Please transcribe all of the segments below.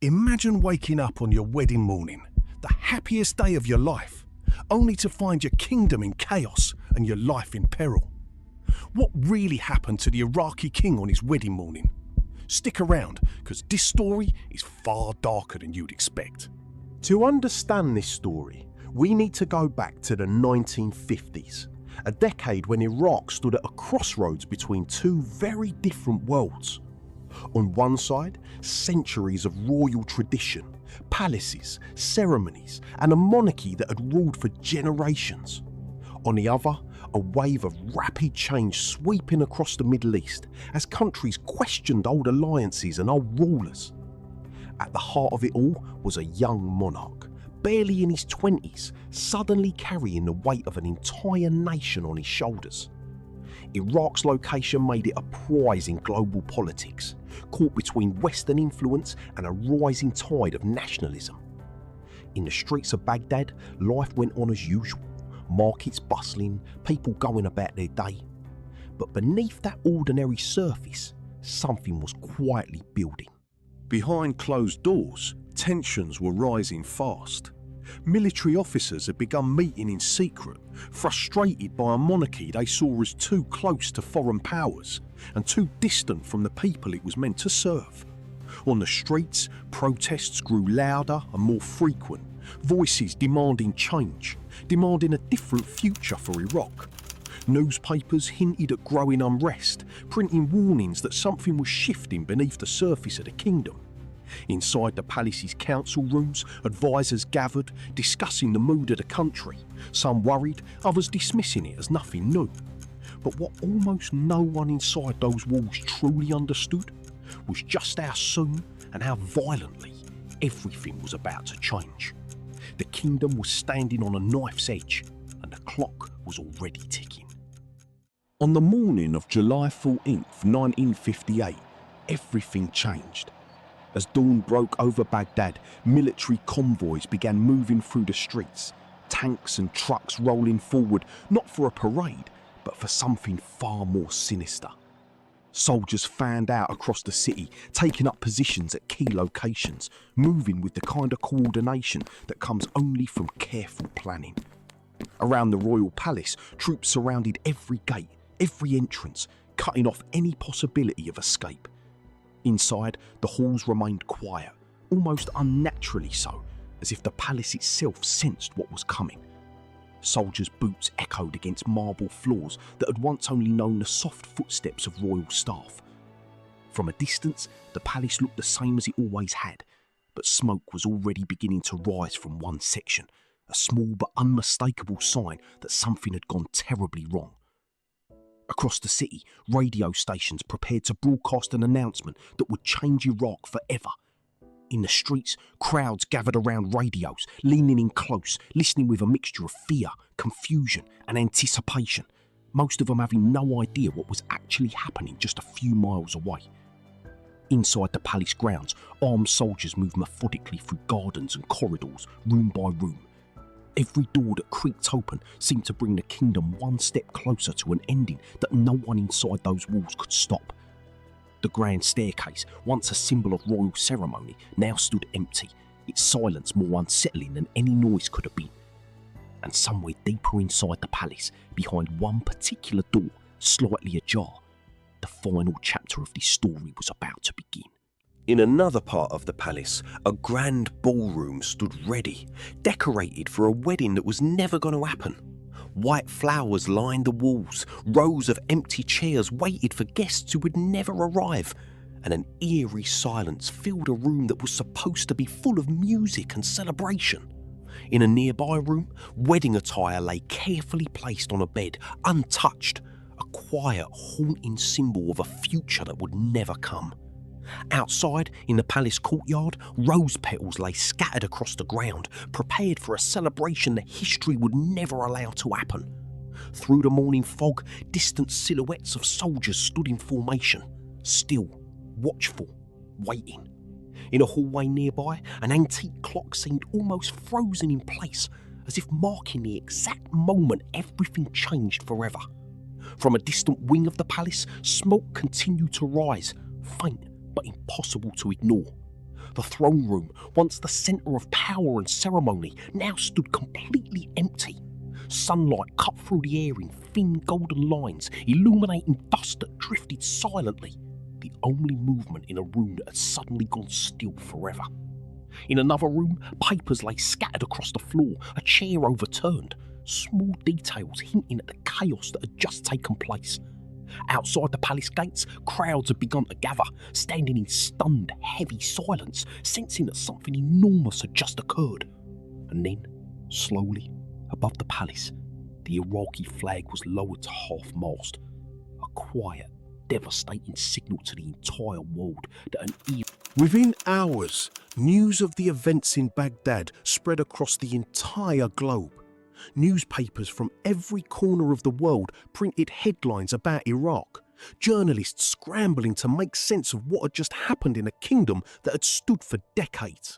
Imagine waking up on your wedding morning, the happiest day of your life, only to find your kingdom in chaos and your life in peril. What really happened to the Iraqi king on his wedding morning? Stick around, because this story is far darker than you'd expect. To understand this story, we need to go back to the 1950s, a decade when Iraq stood at a crossroads between two very different worlds. On one side, centuries of royal tradition, palaces, ceremonies, and a monarchy that had ruled for generations. On the other, a wave of rapid change sweeping across the Middle East as countries questioned old alliances and old rulers. At the heart of it all was a young monarch, barely in his 20s, suddenly carrying the weight of an entire nation on his shoulders. Iraq's location made it a prize in global politics, caught between Western influence and a rising tide of nationalism. In the streets of Baghdad, life went on as usual, markets bustling, people going about their day. But beneath that ordinary surface, something was quietly building. Behind closed doors, tensions were rising fast. Military officers had begun meeting in secret, frustrated by a monarchy they saw as too close to foreign powers and too distant from the people it was meant to serve. On the streets, protests grew louder and more frequent, voices demanding change, demanding a different future for Iraq. Newspapers hinted at growing unrest, printing warnings that something was shifting beneath the surface of the kingdom. Inside the palace's council rooms, advisors gathered, discussing the mood of the country, some worried, others dismissing it as nothing new. But what almost no one inside those walls truly understood was just how soon and how violently everything was about to change. The kingdom was standing on a knife's edge, and the clock was already ticking. On the morning of July 14th, 1958, everything changed. As dawn broke over Baghdad, military convoys began moving through the streets, tanks and trucks rolling forward, not for a parade, but for something far more sinister. Soldiers fanned out across the city, taking up positions at key locations, moving with the kind of coordination that comes only from careful planning. Around the royal palace, troops surrounded every gate, every entrance, cutting off any possibility of escape. Inside, the halls remained quiet, almost unnaturally so, as if the palace itself sensed what was coming. Soldiers' boots echoed against marble floors that had once only known the soft footsteps of royal staff. From a distance, the palace looked the same as it always had, but smoke was already beginning to rise from one section, a small but unmistakable sign that something had gone terribly wrong. Across the city, radio stations prepared to broadcast an announcement that would change Iraq forever. In the streets, crowds gathered around radios, leaning in close, listening with a mixture of fear, confusion and anticipation, most of them having no idea what was actually happening just a few miles away. Inside the palace grounds, armed soldiers moved methodically through gardens and corridors, room by room. Every door that creaked open seemed to bring the kingdom one step closer to an ending that no one inside those walls could stop. The grand staircase, once a symbol of royal ceremony, now stood empty, its silence more unsettling than any noise could have been. And somewhere deeper inside the palace, behind one particular door, slightly ajar, the final chapter of this story was about to begin. In another part of the palace, a grand ballroom stood ready, decorated for a wedding that was never going to happen. White flowers lined the walls, rows of empty chairs waited for guests who would never arrive, and an eerie silence filled a room that was supposed to be full of music and celebration. In a nearby room, wedding attire lay carefully placed on a bed, untouched, a quiet, haunting symbol of a future that would never come. Outside, in the palace courtyard, rose petals lay scattered across the ground, prepared for a celebration that history would never allow to happen. Through the morning fog, distant silhouettes of soldiers stood in formation, still, watchful, waiting. In a hallway nearby, an antique clock seemed almost frozen in place, as if marking the exact moment everything changed forever. From a distant wing of the palace, smoke continued to rise, faint but impossible to ignore. The throne room, once the centre of power and ceremony, now stood completely empty. Sunlight cut through the air in thin golden lines, illuminating dust that drifted silently, the only movement in a room that had suddenly gone still forever. In another room, papers lay scattered across the floor, a chair overturned, small details hinting at the chaos that had just taken place. Outside the palace gates, crowds had begun to gather, standing in stunned, heavy silence, sensing that something enormous had just occurred. And then, slowly, above the palace, the Iraqi flag was lowered to half-mast, a quiet, devastating signal to the entire world that an era. Within hours, news of the events in Baghdad spread across the entire globe. Newspapers from every corner of the world printed headlines about Iraq, journalists scrambling to make sense of what had just happened in a kingdom that had stood for decades.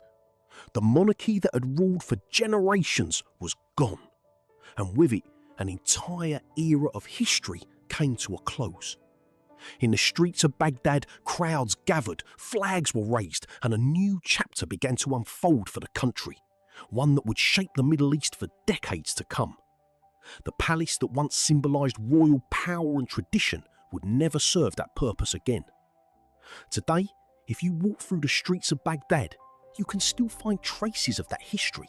The monarchy that had ruled for generations was gone, and with it, an entire era of history came to a close. In the streets of Baghdad, crowds gathered, flags were raised, and a new chapter began to unfold for the country, one that would shape the Middle East for decades to come. The palace that once symbolised royal power and tradition would never serve that purpose again. Today, if you walk through the streets of Baghdad, you can still find traces of that history.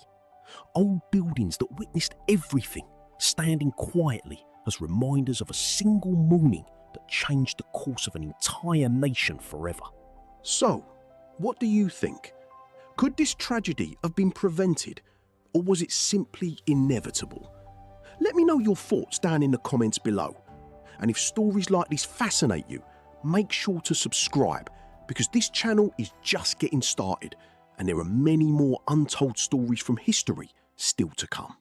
Old buildings that witnessed everything, standing quietly as reminders of a single morning that changed the course of an entire nation forever. So, what do you think? Could this tragedy have been prevented, or was it simply inevitable? Let me know your thoughts down in the comments below. And if stories like this fascinate you, make sure to subscribe, because this channel is just getting started and there are many more untold stories from history still to come.